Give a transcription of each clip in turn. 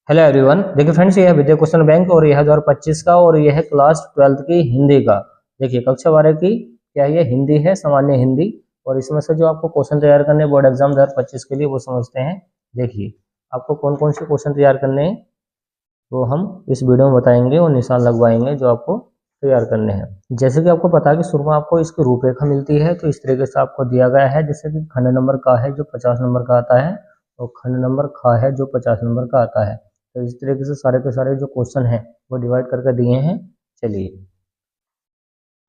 Hello everyone. देखिए friends, ये है विद्या क्वेश्चन बैंक और यह है 2025 का और यह है क्लास 12th की हिंदी का। देखिए कक्षा 12 की क्या ये हिंदी है, सामान्य हिंदी। और इसमें से जो आपको क्वेश्चन तैयार करने बोर्ड एग्जाम 2025 के लिए वो समझते हैं। देखिए आपको कौन कौन से क्वेश्चन तैयार करने हैं वो हम इस वीडियो में बताएंगे और निशान लगवाएंगे जो आपको तैयार करने हैं। जैसे कि आपको पता है कि शुरू में आपको इसकी रूपरेखा मिलती है, तो इस तरीके से आपको दिया गया है। जैसे कि खंड नंबर का है जो 50 नंबर का आता है और खंड नंबर खा है जो 50 नंबर का आता है। तो इस तरीके से सारे के सारे जो क्वेश्चन हैं वो डिवाइड करके दिए हैं। चलिए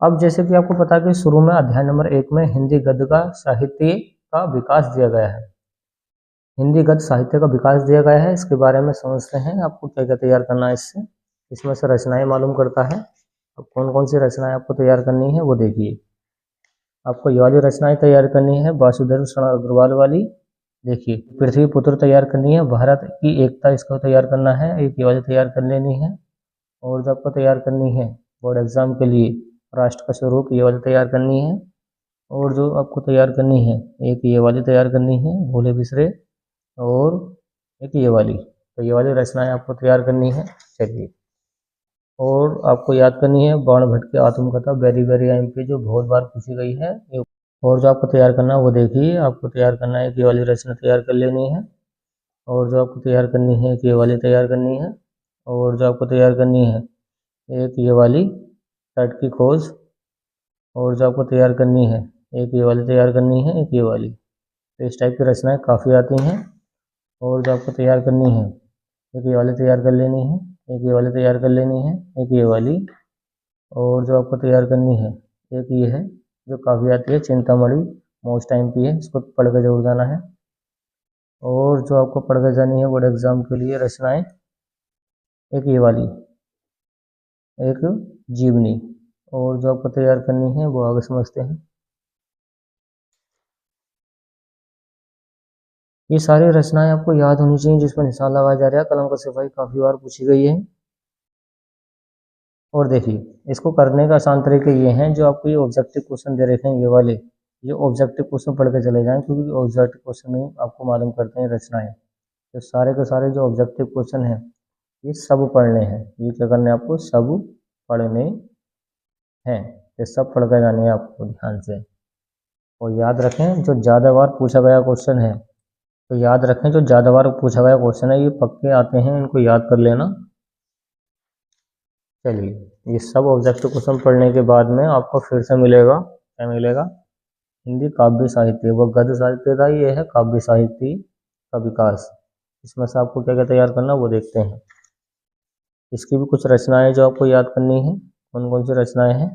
अब जैसे कि आपको पता है कि शुरू में अध्याय नंबर 1 में हिंदी गद्य का साहित्य का विकास दिया गया है। हिंदी गद्य साहित्य का विकास दिया गया है, इसके बारे में समझते हैं आपको क्या क्या तैयार करना है। इसमें से रचनाएं मालूम करता है। अब कौन कौन सी रचनाएं आपको तैयार करनी है वो देखिए। आपको ये वाली रचनाएं तैयार करनी है वासुदेव शरण अग्रवाल वाली। देखिए पृथ्वी पुत्र तैयार करनी है, भारत की एकता इसको तैयार करना है, एक ये वाली तैयार कर लेनी है। और जो आपको तैयार करनी है बोर्ड एग्जाम के लिए राष्ट्र का स्वरूप ये वाली तैयार करनी है। और जो आपको तैयार करनी है एक ये वाली तैयार करनी है भोले बिसरे, और एक ये वाली। तो ये वाली रचनाएं आपको तैयार करनी है। चलिए और आपको याद करनी है बाण भट्ट की आत्मकथा वेरी वेरी एमपी जो बहुत बार पूछी गई है। और जो आपको तैयार करना है वो देखिए। आपको तैयार करना है कि ये वाली रचना तैयार कर लेनी है। और जो आपको तैयार करनी है कि ये वाली तैयार करनी है। और जो आपको तैयार करनी है एक ये वाली तट की खोज। और जो आपको तैयार करनी है एक ये वाली तैयार करनी है, एक ये वाली। तो इस टाइप की रचनाएं काफ़ी आती हैं। और जो आपको तैयार करनी है एक ये वाली तैयार कर लेनी है, एक ये वाली तैयार कर लेनी है, एक ये वाली। और जो आपको तैयार करनी है एक ये है जो काफ़ी आती है चिंतामणि, मोस्ट टाइम की है, इसको पढ़ के जरूर जाना है। और जो आपको पढ़ के जानी है बोर्ड एग्जाम के लिए रचनाएं एक ये वाली, एक जीवनी। और जो आपको तैयार करनी है वो आगे समझते हैं। ये सारी रचनाएं आपको याद होनी चाहिए जिसमें निशान लगाया जा रहा है। कलम का सफाई काफ़ी बार पूछी गई है। और देखिए इसको करने का आसान तरीके ये हैं जो आपको ये ऑब्जेक्टिव क्वेश्चन दे रखे हैं ये वाले। ये ऑब्जेक्टिव क्वेश्चन पढ़ के चले जाएं क्योंकि ऑब्जेक्टिव क्वेश्चन में आपको मालूम करते हैं रचनाएं। तो सारे के सारे जो ऑब्जेक्टिव क्वेश्चन हैं ये सब पढ़ने हैं। ये क्या करने हैं आपको, सब पढ़ने हैं। ये सब पढ़ के जाने हैं आपको ध्यान से। और याद रखें जो ज़्यादा बार पूछा गया क्वेश्चन है, तो याद रखें जो ज़्यादा बार पूछा गया क्वेश्चन है ये पक्के आते हैं, इनको याद कर लेना। चलिए ये सब ऑब्जेक्टिव क्वेश्चन पढ़ने के बाद में आपको फिर से मिलेगा, क्या मिलेगा, हिंदी काव्य साहित्य। वो गद्य साहित्य था, ये है काव्य साहित्य का विकास। इसमें से आपको क्या क्या तैयार करना वो देखते हैं। इसकी भी कुछ रचनाएं जो आपको याद करनी है। कौन कौन सी रचनाएं हैं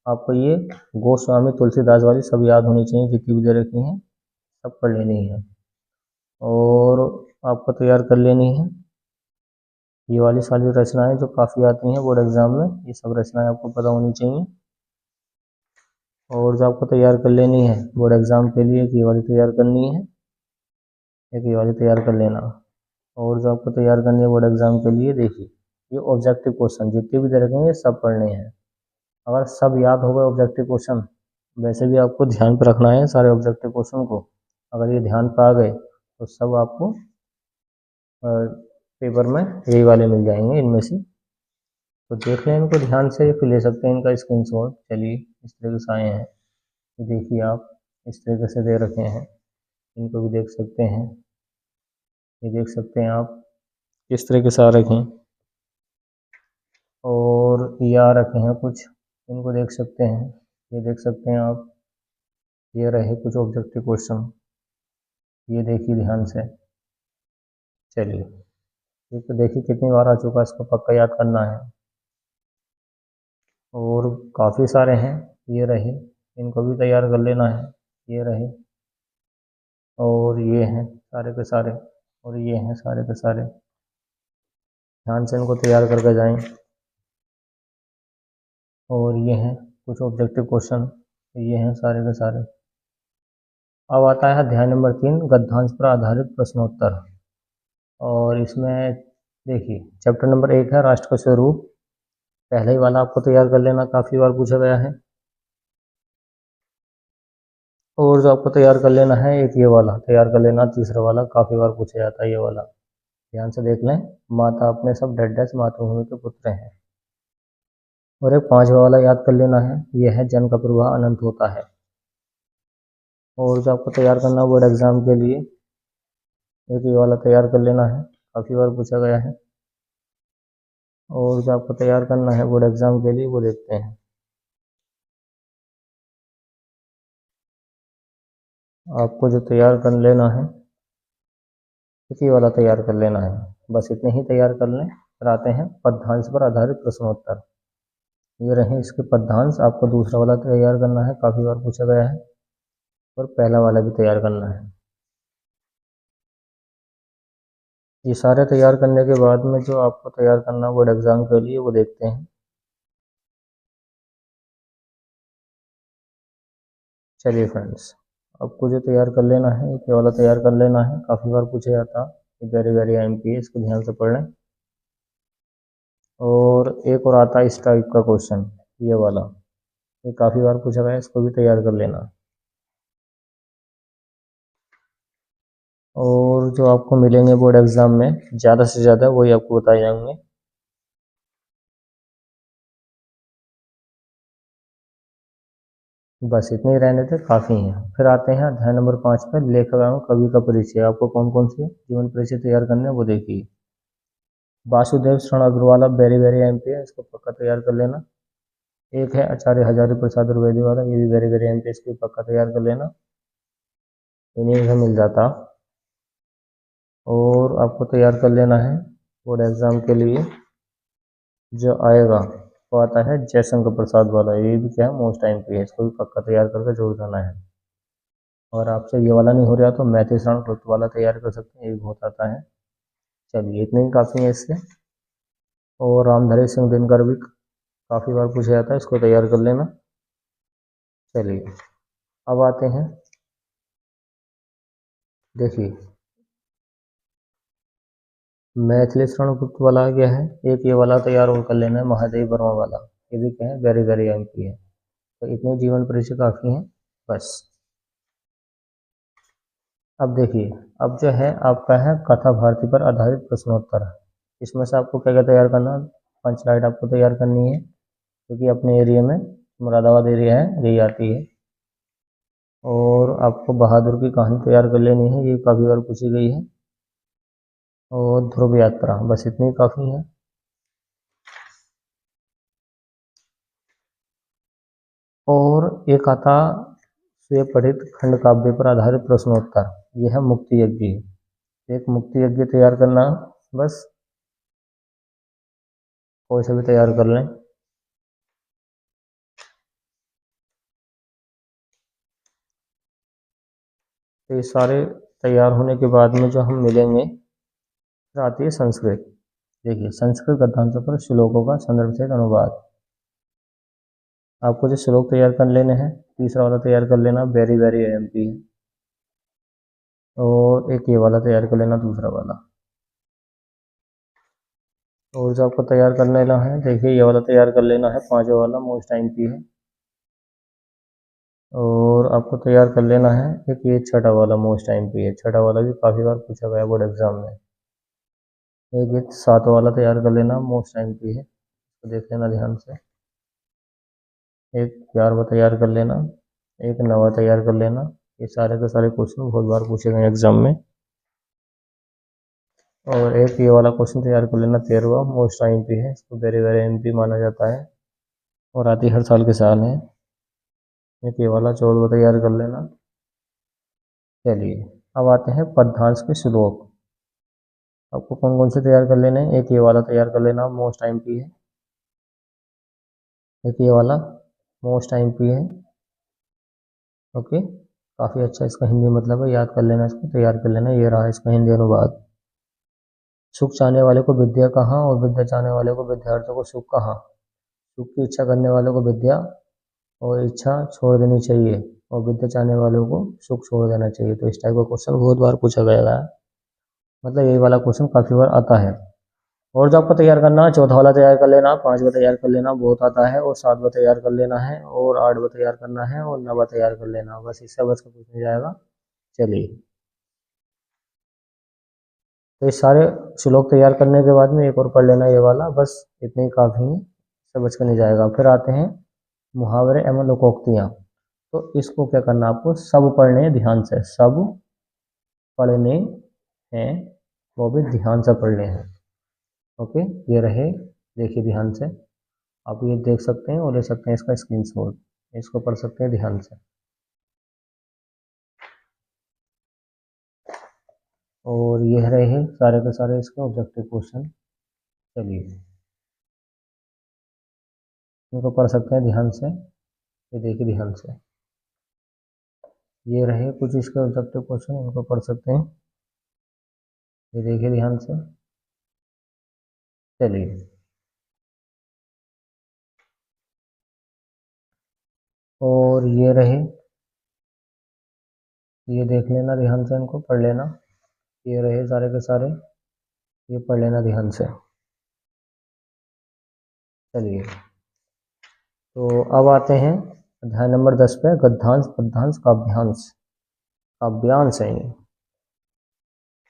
आपको, ये गोस्वामी तुलसीदास वाली सब याद होनी चाहिए, जितनी भी दे रखी हैं सब पढ़ लेनी है। और आपको तैयार कर लेनी है ये वाली सारी रचनाएं जो काफ़ी आती हैं बोर्ड एग्जाम में। ये सब रचनाएं आपको पता होनी चाहिए। और जो आपको तैयार कर लेनी है बोर्ड एग्जाम के लिए ये वाली तैयार करनी है, एक ये वाली तैयार कर लेना। और जो आपको तैयार करनी है बोर्ड एग्जाम के लिए देखिए ये ऑब्जेक्टिव क्वेश्चन जितने भी दे रखे हैं ये सब पढ़ने हैं। अगर सब याद हो गए ऑब्जेक्टिव क्वेश्चन, वैसे भी आपको ध्यान पर रखना है सारे ऑब्जेक्टिव क्वेश्चन को। अगर ये ध्यान पर आ गए तो सब आपको पेपर में यही वाले मिल जाएंगे इनमें से। तो देख लें इनको ध्यान से, फिर ले सकते हैं इनका स्क्रीनशॉट। चलिए इस तरीके से आए हैं, ये देखिए आप इस तरीके से दे रखे हैं, इनको भी देख सकते हैं। ये देख सकते हैं आप किस तरीके से आ रखे हैं। और ये आ रखे हैं कुछ, इनको देख सकते हैं। ये देख सकते हैं आप, ये रहे कुछ ऑब्जेक्टिव क्वेश्चन, ये देखिए ध्यान से। चलिए ये तो देखिए कितनी बार आ चुका है, इसको पक्का याद करना है। और काफ़ी सारे हैं, ये रहे, इनको भी तैयार कर लेना है। ये रहे और ये हैं सारे के सारे, और ये हैं सारे के सारे। ध्यान से इनको तैयार करके जाएं। और ये हैं कुछ ऑब्जेक्टिव क्वेश्चन, ये हैं सारे के सारे। अब आता है अध्याय नंबर 3 गद्यांश पर आधारित प्रश्नोत्तर। और इसमें देखिए चैप्टर नंबर 1 है राष्ट्र का स्वरूप। पहले ही वाला आपको तैयार कर लेना, काफ़ी बार पूछा गया है। और जो आपको तैयार कर लेना है एक ये वाला तैयार कर लेना, तीसरा वाला काफ़ी बार पूछा जाता है ये वाला। ध्यान से देख लें, माता अपने सब डैश डैश मातृभूमि के पुत्र हैं। और एक 5वां वाला याद कर लेना है, यह है जन का प्रवाह अनंत होता है। और जो आपको तैयार करना है बोर्ड एग्जाम के लिए, एक ये वाला तैयार कर लेना है, काफ़ी बार पूछा गया है। और जो आपको तैयार करना है बोर्ड एग्जाम के लिए वो देखते हैं। आपको जो तैयार कर लेना है, इसी वाला तैयार कर लेना है, बस इतने ही तैयार कर लें। फिर आते हैं पद्यांश पर आधारित प्रश्नोत्तर। ये रहे इसके पद्यांश। आपको दूसरा वाला तैयार करना है, काफ़ी बार पूछा गया है, और पहला वाला भी तैयार करना है। ये सारे तैयार करने के बाद में जो आपको तैयार करना है बोर्ड एग्जाम के लिए वो देखते हैं। चलिए फ्रेंड्स, आपको जो तैयार कर लेना है, ये वाला तैयार कर लेना है, काफ़ी बार पूछा जाता, वेरी वेरी एमपी है, इसको ध्यान से पढ़ लें। और एक और आता है इस टाइप का क्वेश्चन, ये वाला, ये काफ़ी बार पूछा गया है, इसको भी तैयार कर लेना। और जो आपको मिलेंगे बोर्ड एग्जाम में ज़्यादा से ज़्यादा वही आपको बताए जाएंगे। बस इतने ही रहने थे, काफ़ी हैं। फिर आते हैं अध्याय नंबर 5 पर, लेखक एवं कवि का परिचय। आपको कौन कौन से जीवन परिचय तैयार करने हैं वो देखिए। वासुदेव शरण अग्रवाल वेरी वेरी एमपी है, इसको पक्का तैयार कर लेना। एक है आचार्य हजारी प्रसाद द्विवेदी वाला, ये भी वेरी वेरी एमपी, इसको पक्का तैयार कर लेना, इन्हीं में मिल जाता। और आपको तैयार कर लेना है बोर्ड एग्जाम के लिए जो आएगा, वो आता है जयशंकर प्रसाद वाला, ये भी क्या है मोस्ट एमपी है, इसको भी पक्का तैयार करके जरूर जाना है। और आपसे ये वाला नहीं हो रहा तो मैथिली शरण गुप्त वाला तैयार कर सकते हैं, ये भी बहुत आता है। चलिए इतने ही काफ़ी है इससे। और रामधारी सिंह दिनकर भी काफ़ी बार पूछा जाता है, इसको तैयार कर लेना। चलिए अब आते हैं, देखिए मैथिली शरण गुप्त वाला आ गया है, एक ये वाला तैयार और कर लेना है महादेव वर्मा वाला, ये भी क्या है वेरी वेरी एमपी है। तो इतने जीवन परिचय काफ़ी हैं बस। अब देखिए, अब जो है आपका है कथा भारती पर आधारित प्रश्नोत्तर। इसमें से आपको क्या क्या तैयार करना, 5 स्लाइड आपको तैयार करनी है, क्योंकि अपने एरिया में मुरादाबाद एरिया है, यही आती है। और आपको बहादुर की कहानी तैयार कर लेनी है, ये काफ़ी बार पूछी गई है। और ध्रुव यात्रा, बस इतनी काफ़ी है। और एक आता स्वीय पठित खंड काव्य पर आधारित प्रश्नोत्तर, यह है मुक्ति यज्ञ। एक मुक्ति यज्ञ तैयार करना, बस कोई से भी तैयार कर लें। तो ये सारे तैयार होने के बाद में जो हम मिलेंगे, फिर आती है संस्कृत। देखिए संस्कृत गद्यांशों पर श्लोकों का संदर्भ सहित अनुवाद। आपको जो श्लोक तैयार कर लेने हैं, तीसरा वाला तैयार कर लेना, वेरी वेरी एमपी। और एक ये वाला तैयार कर लेना, दूसरा वाला। और जो आपको तैयार करने लेना है, देखिए ये वाला तैयार कर लेना है, 5वां वाला मोस्ट एमपी है। और आपको तैयार कर लेना है एक ये 6ठा वाला मोस्ट एमपी है, 6ठा वाला भी काफ़ी बार पूछा गया बोर्ड एग्जाम में। एक ये 7वां वाला तैयार कर लेना, मोस्ट एमपी है, तो देख लेना ध्यान से। एक 11वां तैयार कर लेना, एक 9वां तैयार कर लेना। ये सारे के सारे क्वेश्चन बहुत बार पूछे गए एग्जाम में। और एक ये वाला क्वेश्चन तैयार कर लेना, 13वां मोस्ट एमपी है, इसको वेरी वेरी एमपी माना जाता है और आती हर साल के साल है। एक ये वाला 14वां तैयार कर लेना। चलिए अब आते हैं पद्यांश के श्लोक। आपको कौन कौन से तैयार कर लेने हैं, एक ये वाला तैयार कर लेना, मोस्ट एमपी है। एक ये वाला मोस्ट एमपी है, ओके, काफ़ी अच्छा इसका हिंदी मतलब है, याद कर लेना, इसको तैयार कर लेना। ये रहा इसका हिंदी अनुवाद। सुख चाहने वाले को विद्या कहाँ और विद्या चाहने वाले को विद्यार्थियों को सुख कहाँ। सुख की इच्छा करने वालों को विद्या और इच्छा छोड़ देनी चाहिए, और विद्या चाहने वालों को सुख छोड़ देना चाहिए। तो इस टाइप का क्वेश्चन बहुत बार पूछा गया है, मतलब यही वाला क्वेश्चन काफ़ी बार आता है। और जो आपको तैयार करना, 14वां वाला तैयार कर लेना, 5वां तैयार कर लेना, बहुत आता है। और 7वां तैयार कर लेना है, और 8वां तैयार करना है, और 9वां तैयार कर लेना, बस इससे बच के कुछ नहीं जाएगा। चलिए। तो ये सारे श्लोक तैयार करने के बाद में एक और पढ़ लेना ये वाला, बस इतने ही काफ़ी है, इससे बच कर नहीं जाएगा। फिर आते हैं मुहावरे एवं लोकोक्तियाँ। तो इसको क्या करना आपको, सब पढ़ने हैं ध्यान से, सब पढ़ने हैं, वो भी ध्यान से पढ़ने हैं। ओके, ये रहे, देखिए ध्यान से, आप ये देख सकते हैं और ले सकते हैं इसका स्क्रीनशॉट, इसको पढ़ सकते हैं ध्यान से। और ये रहे सारे के सारे इसके ऑब्जेक्टिव क्वेश्चन। चलिए इनको पढ़ सकते हैं ध्यान से, ये देखिए ध्यान से, ये रहे कुछ इसके ऑब्जेक्टिव क्वेश्चन, इनको पढ़ सकते हैं, ये देखिए ध्यान से। चलिए और ये रहे, ये देख लेना ध्यान से, इनको पढ़ लेना, ये रहे सारे के सारे, ये पढ़ लेना ध्यान से। चलिए तो अब आते हैं अध्याय नंबर 10 पे, गद्यांश पद्यांश काव्यांश। काव्यांश है ये,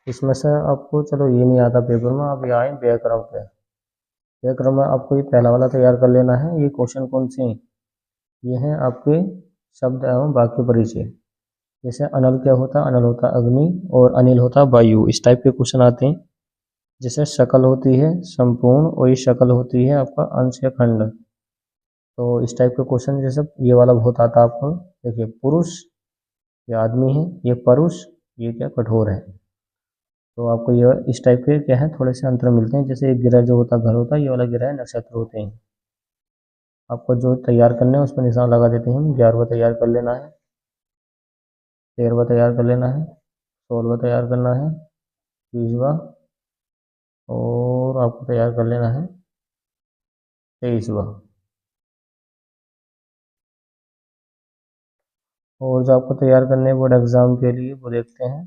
इसमें से आपको चलो ये नहीं आता पेपर में, अब ये आए व्याकरण पे। व्याकरण में आपको ये पहला वाला तैयार कर लेना है। ये क्वेश्चन कौन से हैं, ये हैं आपके शब्द एवं वाक्य परिचय। जैसे अनल क्या होता है, अनल होता है अग्नि, और अनिल होता है वायु, इस टाइप के क्वेश्चन आते हैं। जैसे शकल होती है संपूर्ण, और ये शकल होती है आपका अंश या खंड। तो इस टाइप के क्वेश्चन जैसे ये वाला बहुत आता है आपको। देखिए पुरुष, ये आदमी है, ये परुष, ये क्या कठोर है। तो आपको ये इस टाइप के क्या है, थोड़े से अंतर मिलते हैं। जैसे एक गिरह जो होता है घर होता है, ये वाला गिरह नक्षत्र होते हैं। आपको जो तैयार करने हैं उस पर निशान लगा देते हैं हम। 11वां तैयार कर लेना है, 13वां तैयार कर लेना है, 16वां तैयार करना है, 20वां, और आपको तैयार कर लेना है 23वां। और जो आपको तैयार करने हैं बोर्ड एग्जाम के लिए वो देखते हैं।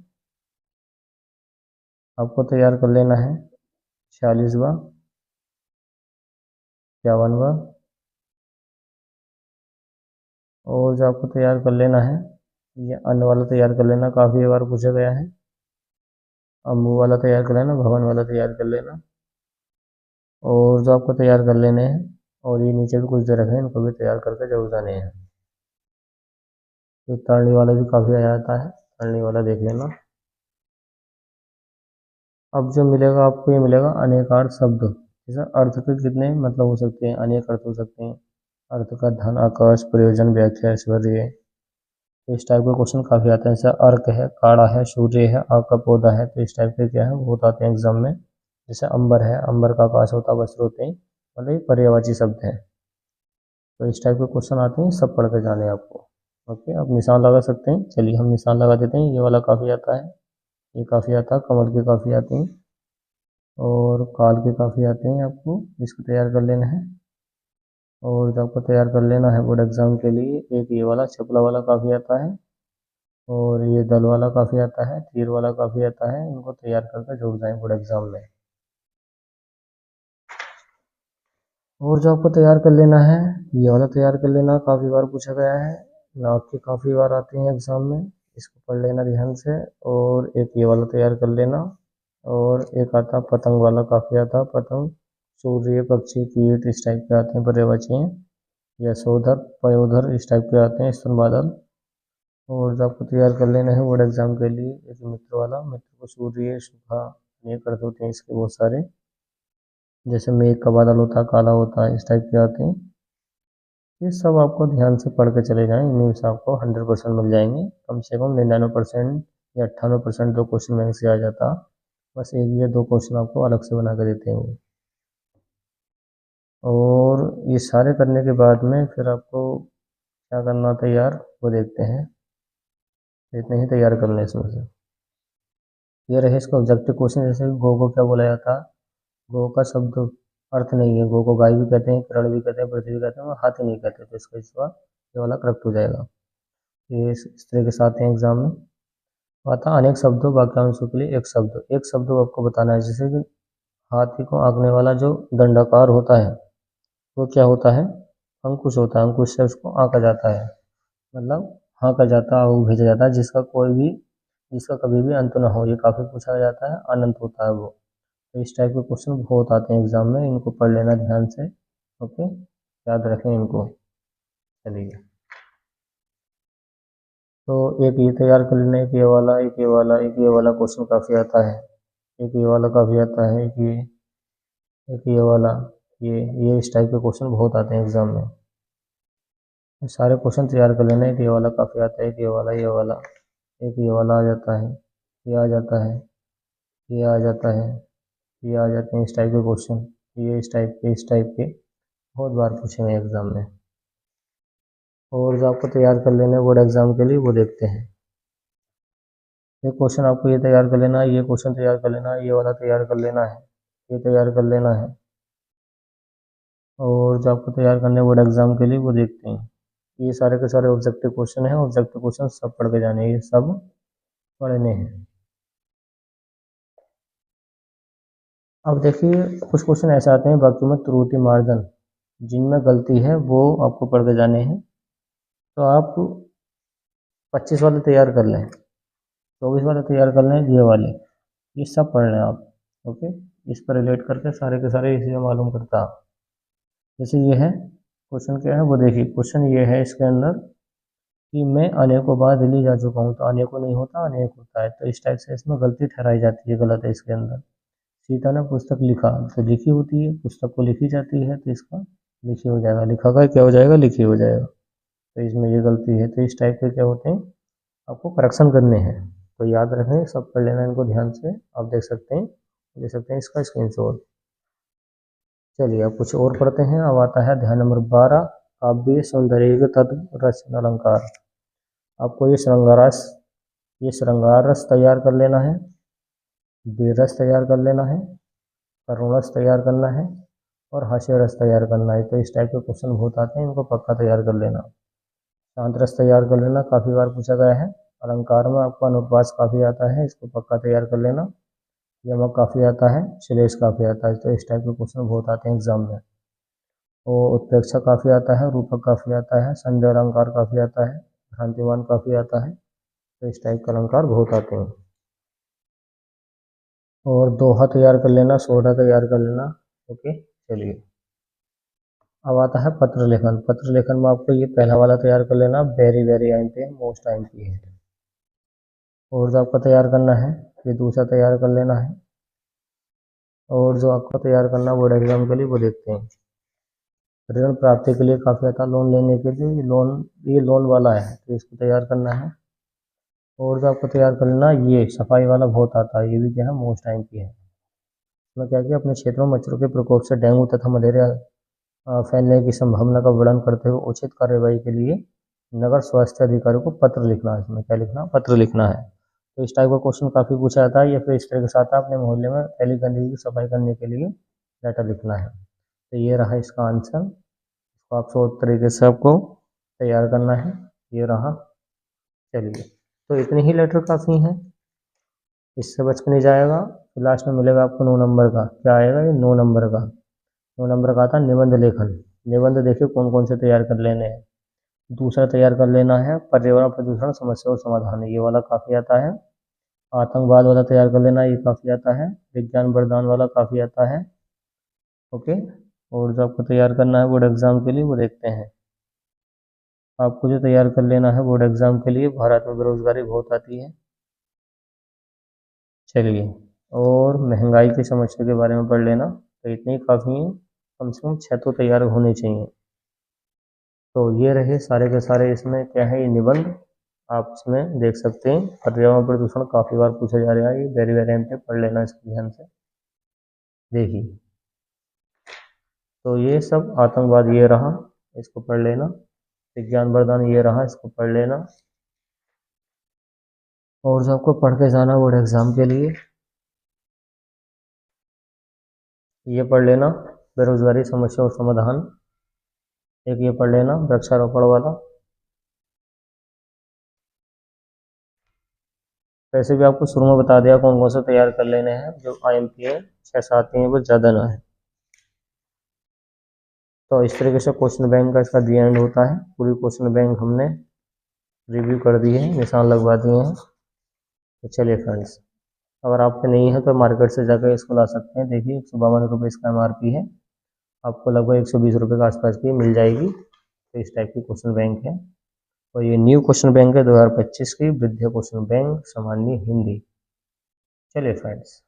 आपको तैयार कर लेना है 46वां, 51वां, और जो आपको तैयार कर लेना है, ये अन्न वाला तैयार कर लेना, काफ़ी बार पूछा गया है। अम्बू वाला तैयार कर लेना, भवन वाला तैयार कर लेना, और जो आपको तैयार कर लेने हैं, और ये नीचे भी कुछ दे रखे हैं, इनको भी तैयार करके जरूर जाने हैं। तो तरणी वाला भी काफ़ी आ जाता है, तरणी वाला देख लेना। अब जो मिलेगा आपको, ये मिलेगा अनेकार्थ शब्द। जैसे अर्थ के कितने मतलब हो सकते हैं, अनेक अर्थ हो सकते हैं। अर्थ का धन, आकाश, प्रयोजन, व्याख्या, ऐश्वर्य, तो इस टाइप के क्वेश्चन काफ़ी आते हैं। जैसे अर्क है, काड़ा है, सूर्य है, आग का पौधा है, तो इस टाइप के क्या है बहुत आते हैं एग्जाम में। जैसे अंबर है, अंबर का आकाश होता है, वस्त्र होते हैं, मतलब ये पर्यायवाची शब्द हैं। तो इस टाइप के क्वेश्चन आते हैं, सब पढ़ के जाने हैं आपको। ओके, आप निशान लगा सकते हैं। चलिए हम निशान लगा देते हैं। ये वाला काफ़ी आता है, ये काफ़ी आता है, कमल के काफ़ी आते हैं, और काल के काफ़ी आते हैं। आपको इसको तैयार कर लेना है। और जो आपको तैयार कर लेना है बोर्ड एग्जाम के लिए, एक ये वाला चपला वाला काफ़ी आता है, और ये दल वाला काफ़ी आता है, तीर वाला काफ़ी आता है। इनको तैयार करके जुड़ जाएं बोर्ड एग्जाम में। और जो आपको तैयार कर लेना है, ये वाला तैयार कर लेना, काफ़ी बार पूछा गया है, नाक के काफ़ी बार आते हैं एग्जाम में, इसको पढ़ लेना ध्यान से। और एक ये वाला तैयार कर लेना, और एक आता पतंग वाला काफ़ी आता, पतंग, सूर्य, पक्षी, कीट, इस टाइप के आते हैं पर्यायवाची हैं। यशोधर, पयोधर, इस टाइप के आते हैं, स्तन बादल। और जो आपको तैयार कर लेना है बोर्ड एग्जाम के लिए, एक मित्र वाला, मित्र को सूर्य, शुभा, अनेक अर्थ होते हैं इसके बहुत सारे। जैसे मेघ का बादल होता है, काला होता है, इस टाइप के आते हैं। ये सब आपको ध्यान से पढ़ के चले जाएं, इनमें से आपको 100% मिल जाएंगे। कम से कम 99% या 98% तो क्वेश्चन बैंक से आ जाता। बस एक या दो क्वेश्चन आपको अलग से बना के देते हैं वो। और ये सारे करने के बाद में फिर आपको क्या करना तैयार, वो देखते हैं। इतने ही तैयार करने इसमें से। ये रहे इसका ऑब्जेक्टिव क्वेश्चन। जैसे गो को क्या बोला जाता है, गो का शब्द अर्थ नहीं है। गो को गाय भी कहते हैं, किरण भी कहते हैं, पृथ्वी भी कहते हैं, और हाथी नहीं कहते। तो इसका जवाब ये वाला करेक्ट हो जाएगा। ये इस तरह के साथ हैं एग्जाम में। आता अनेक शब्दों वाक्यांशों के लिए एक शब्द आपको बताना है। जैसे कि हाथी को आंकने वाला जो दंडाकार होता है वो क्या होता है, अंकुश होता है। अंकुश से उसको आंका जाता है, मतलब हाँका जाता है, वो भेजा जाता है, जिसका कोई भी जिसका कभी भी अंत ना हो, ये काफ़ी पूछा जाता है, अनंत होता है वो। तो इस टाइप के क्वेश्चन बहुत आते हैं एग्जाम में, इनको पढ़ लेना ध्यान से। ओके, याद रखें इनको। चलिए, तो एक ये तैयार कर लेना, एक ये वाला, एक ये वाला, एक ये वाला क्वेश्चन काफ़ी आता है, एक ये वाला काफ़ी आता है, एक ये वाला, ये इस टाइप के क्वेश्चन बहुत आते हैं एग्जाम में। सारे क्वेश्चन तैयार कर लेना, एक ये वाला काफ़ी आता है, एक ये वाला, ये वाला, एक ये वाला आ जाता है, ये आ जाता है, ये आ जाता है, ये आ जाते हैं इस टाइप के क्वेश्चन। ये इस टाइप के बहुत बार पूछेंगे एग्जाम में। और जो आपको तैयार कर लेना है बोर्ड एग्जाम के लिए, वो देखते हैं। ये क्वेश्चन आपको ये तैयार कर लेना है, ये क्वेश्चन तैयार कर लेना है, ये वाला तैयार कर लेना है, ये तैयार कर लेना है। और जो आपको तैयार करने बोर्ड एग्जाम के लिए, वो देखते हैं। ये सारे के सारे ऑब्जेक्टिव क्वेश्चन हैं, ऑब्जेक्टिव क्वेश्चन सब पढ़ के जाने हैं, ये सब पढ़ने हैं। अब देखिए, कुछ क्वेश्चन ऐसे आते हैं वाक्यों में त्रुटि मार्जन, जिनमें गलती है वो आपको पढ़ के जाने हैं। तो आप 25 वाले तैयार कर लें, 24 वाले तैयार कर लें, ये वाले, ये सब पढ़ लें आप। ओके, इस पर रिलेट करके सारे के सारे इसी मालूम करता। जैसे ये है क्वेश्चन, क्या है वो देखिए। क्वेश्चन ये है इसके अंदर कि मैं अनेकों बार दिल्ली जा चुका हूँ, तो अनेकों नहीं होता, अनेक होता है। तो इस टाइप से इसमें गलती ठहराई जाती है, गलत है इसके अंदर। सीता ने पुस्तक लिखा, तो लिखी होती है, पुस्तक को लिखी जाती है, तो इसका लिखी हो जाएगा, लिखा का क्या हो जाएगा, लिखी हो जाएगा। तो इसमें ये गलती है। तो इस टाइप के क्या होते हैं, आपको करेक्शन करने हैं। तो याद रखें, सब पढ़ लेना इनको ध्यान से। आप देख सकते हैं, ले सकते हैं इसका स्क्रीनशॉट। चलिए, अब कुछ और पढ़ते हैं। अब आता है अध्याय नंबर 12, काव्य सौंदर्य तत्व रचना अलंकार। आपको ये श्रृंगार रस तैयार कर लेना है, वीर रस तैयार कर लेना है, करुण रस तैयार करना है, और हास्य रस तैयार करना है। तो इस टाइप के क्वेश्चन बहुत आते हैं, इनको पक्का तैयार कर लेना। शांत रस तैयार कर लेना, काफ़ी बार पूछा गया है। अलंकार में आपको अनुप्रास काफ़ी आता है, इसको पक्का तैयार कर लेना। यमक काफ़ी आता है, श्लेष काफ़ी आता है। तो इस टाइप के क्वेश्चन बहुत आते हैं एग्जाम में। और उत्प्रेक्षा काफ़ी आता है, रूपक काफ़ी आता है, संजय अलंकार काफ़ी आता है, भ्रांतिमान काफ़ी आता है। तो इस टाइप के अलंकार बहुत आते हैं। और दोहा तैयार कर लेना, सोडा तैयार कर लेना। ओके, चलिए, अब आता है पत्र लेखन। पत्र लेखन में आपको ये पहला वाला तैयार कर लेना, वेरी वेरी आइम पे, मोस्ट आइम की है। और जो आपको तैयार करना है, ये दूसरा तैयार कर लेना है। और जो आपको तैयार करना है बोर्ड एग्जाम के लिए, वो देखते हैं। ऋण प्राप्ति के लिए काफ़ी आता है, लोन लेने के लिए। ये लोन वाला है, तो इसको तैयार करना है। और जो आपको तैयार कर लेना, ये सफाई वाला बहुत आता है, ये भी क्या है, मोस्ट टाइम की है। इसमें क्या किया, अपने क्षेत्र में मच्छरों के प्रकोप से डेंगू तथा मलेरिया फैलने की संभावना का वर्णन करते हुए उचित कार्यवाही के लिए नगर स्वास्थ्य अधिकारी को पत्र लिखना है। इसमें क्या लिखना, पत्र लिखना है। तो इस टाइप का क्वेश्चन काफ़ी पूछा जाता है, या फिर इस तरह के साथ अपने मोहल्ले में फैली गंदगी की सफाई करने के लिए लेटर लिखना है। तो ये रहा इसका आंसर। इसको आप शॉर्ट तरीके से आपको तैयार करना है, ये रहा। चलिए, तो इतने ही लेटर काफ़ी हैं, इससे बच के नहीं जाएगा। तो लास्ट में मिलेगा आपको 9 नंबर का। क्या आएगा, ये 9 नंबर का। 9 नंबर का आता है निबंध लेखन। निबंध देखिए कौन कौन से तैयार कर लेने हैं। दूसरा तैयार कर लेना है पर्यावरण प्रदूषण समस्या और समाधान, ये वाला काफ़ी आता है। आतंकवाद वाला तैयार कर लेना, ये काफ़ी आता है। विज्ञान वरदान वाला काफ़ी आता है। ओके, और जो आपको तैयार करना है बोर्ड एग्जाम के लिए, वो देखते हैं। आपको जो तैयार कर लेना है बोर्ड एग्जाम के लिए, भारत में बेरोजगारी बहुत आती है। चलिए, और महंगाई की समस्या के बारे में पढ़ लेना। तो इतनी काफ़ी है, कम से कम 6 तो तैयार होने चाहिए। तो ये रहे सारे के सारे, इसमें क्या है, ये निबंध आप इसमें देख सकते हैं। पर्यावरण प्रदूषण काफ़ी बार पूछा जा रहा है, ये वेरी वेरी इंपॉर्टेंट, पढ़ लेना इसको ध्यान से। देखिए, तो ये सब आतंकवाद ये रहा, इसको पढ़ लेना। विज्ञान वरदान ये रहा, इसको पढ़ लेना। और जो आपको पढ़ के जाना बोर्ड एग्जाम के लिए, ये पढ़ लेना बेरोजगारी समस्या और समाधान। एक ये पढ़ लेना वृक्षारोपण वाला। वैसे भी आपको शुरू में बता दिया कौन कौन से तैयार कर लेने हैं, जो IMP है 6-7 हैं, वो ज़्यादा ना है। तो इस तरीके से क्वेश्चन बैंक का इसका दी एंड होता है। पूरी क्वेश्चन बैंक हमने रिव्यू कर दी है, निशान लगवा दिए हैं। तो चलिए फ्रेंड्स, अगर आपके नहीं है तो मार्केट से जाकर इसको ला सकते हैं। देखिए 152 रुपये इसका MRP है, आपको लगभग 120 रुपये के आसपास की मिल जाएगी। तो इस टाइप की क्वेश्चन बैंक है, और ये न्यू क्वेश्चन बैंक है 2025 की, विद्या क्वेश्चन बैंक सामान्य हिंदी। चलिए फ्रेंड्स।